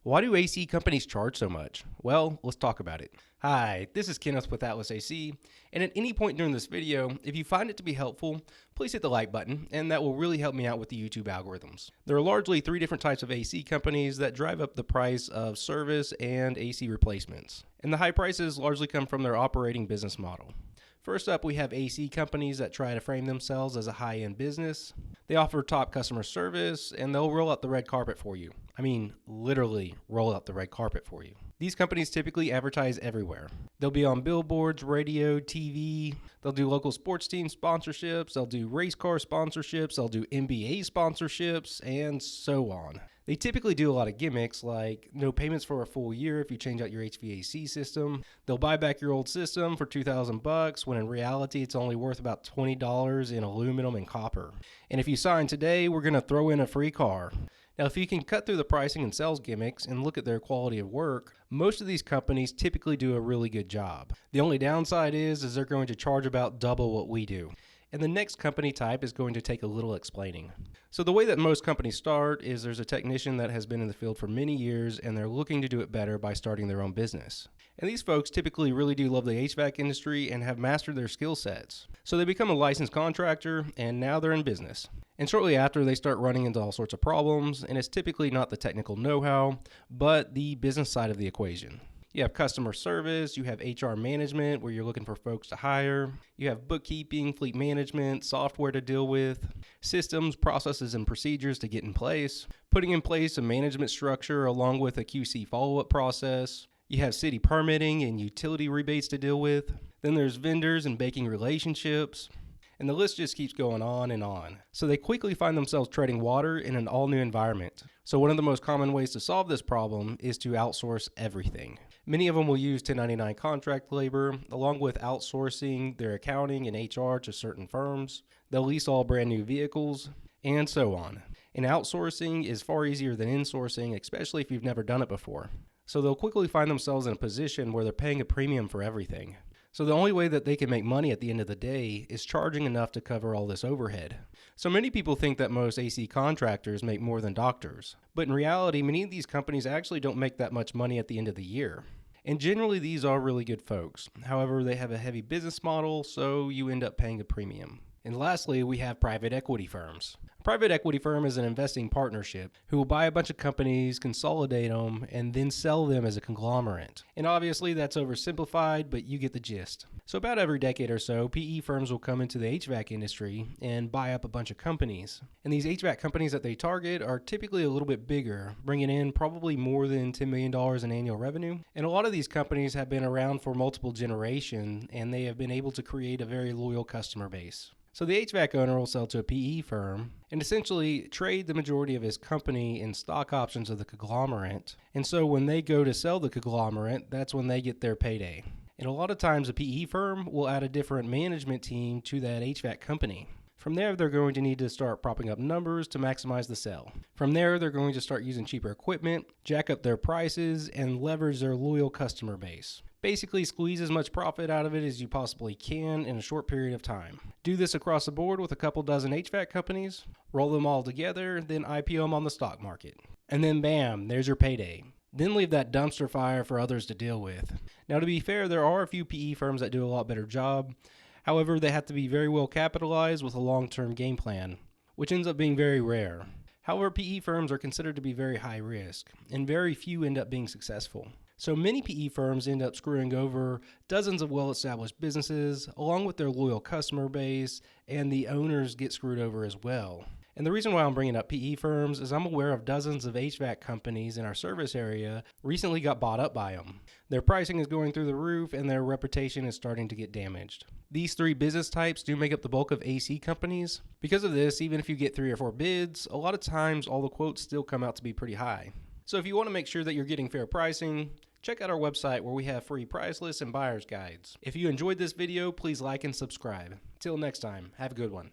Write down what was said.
Why do AC companies charge so much? Well, let's talk about it. Hi, this is Kenneth with Atlas AC, and at any point during this video, if you find it to be helpful, please hit the like button, and that will really help me out with the YouTube algorithms. There are largely three different types of AC companies that drive up the price of service and AC replacements, and the high prices largely come from their operating business model. First up, we have AC companies that try to frame themselves as a high-end business. They offer top customer service, and they'll roll out the red carpet for you. I mean, literally roll out the red carpet for you. These companies typically advertise everywhere. They'll be on billboards, radio, TV. They'll do local sports team sponsorships. They'll do race car sponsorships. They'll do NBA sponsorships, and so on. They typically do a lot of gimmicks like no payments for a full year if you change out your HVAC system. They'll buy back your old system for $2,000 when in reality it's only worth about $20 in aluminum and copper. And if you sign today, we're going to throw in a free car. Now, if you can cut through the pricing and sales gimmicks and look at their quality of work, most of these companies typically do a really good job. The only downside is they're going to charge about double what we do. And the next company type is going to take a little explaining. So the way that most companies start is there's a technician that has been in the field for many years and they're looking to do it better by starting their own business. And these folks typically really do love the HVAC industry and have mastered their skill sets. So they become a licensed contractor and now they're in business. And shortly after, they start running into all sorts of problems, and it's typically not the technical know-how, but the business side of the equation. You have customer service, you have HR management where you're looking for folks to hire, you have bookkeeping, fleet management, software to deal with, systems, processes, and procedures to get in place, putting in place a management structure along with a QC follow-up process. You have city permitting and utility rebates to deal with. Then there's vendors and banking relationships. And the list just keeps going on and on. So they quickly find themselves treading water in an all-new environment. So one of the most common ways to solve this problem is to outsource everything. Many of them will use 1099 contract labor, along with outsourcing their accounting and HR to certain firms. They'll lease all brand new vehicles, and so on. And outsourcing is far easier than insourcing, especially if you've never done it before. So they'll quickly find themselves in a position where they're paying a premium for everything. So the only way that they can make money at the end of the day is charging enough to cover all this overhead. So many people think that most AC contractors make more than doctors. But in reality, many of these companies actually don't make that much money at the end of the year. And generally, these are really good folks. However, they have a heavy business model, so you end up paying a premium. And lastly, we have private equity firms. A private equity firm is an investing partnership who will buy a bunch of companies, consolidate them, and then sell them as a conglomerate. And obviously that's oversimplified, but you get the gist. So about every decade or so, PE firms will come into the HVAC industry and buy up a bunch of companies. And these HVAC companies that they target are typically a little bit bigger, bringing in probably more than $10 million in annual revenue. And a lot of these companies have been around for multiple generations, and they have been able to create a very loyal customer base. So the HVAC owner will sell to a PE firm and essentially trade the majority of his company in stock options of the conglomerate. And so when they go to sell the conglomerate, that's when they get their payday. And a lot of times a PE firm will add a different management team to that HVAC company. From there, they're going to need to start propping up numbers to maximize the sale. From there, they're going to start using cheaper equipment, jack up their prices, and leverage their loyal customer base. Basically, squeeze as much profit out of it as you possibly can in a short period of time. Do this across the board with a couple dozen HVAC companies, roll them all together, then IPO them on the stock market. And then bam, there's your payday. Then leave that dumpster fire for others to deal with. Now, to be fair, there are a few PE firms that do a lot better job. However, they have to be very well capitalized with a long-term game plan, which ends up being very rare. However, PE firms are considered to be very high risk, and very few end up being successful. So many PE firms end up screwing over dozens of well-established businesses, along with their loyal customer base, and the owners get screwed over as well. And the reason why I'm bringing up PE firms is I'm aware of dozens of HVAC companies in our service area recently got bought up by them. Their pricing is going through the roof and their reputation is starting to get damaged. These three business types do make up the bulk of AC companies. Because of this, even if you get 3 or 4 bids, a lot of times all the quotes still come out to be pretty high. So if you want to make sure that you're getting fair pricing, check out our website where we have free price lists and buyer's guides. If you enjoyed this video, please like and subscribe. Till next time, have a good one.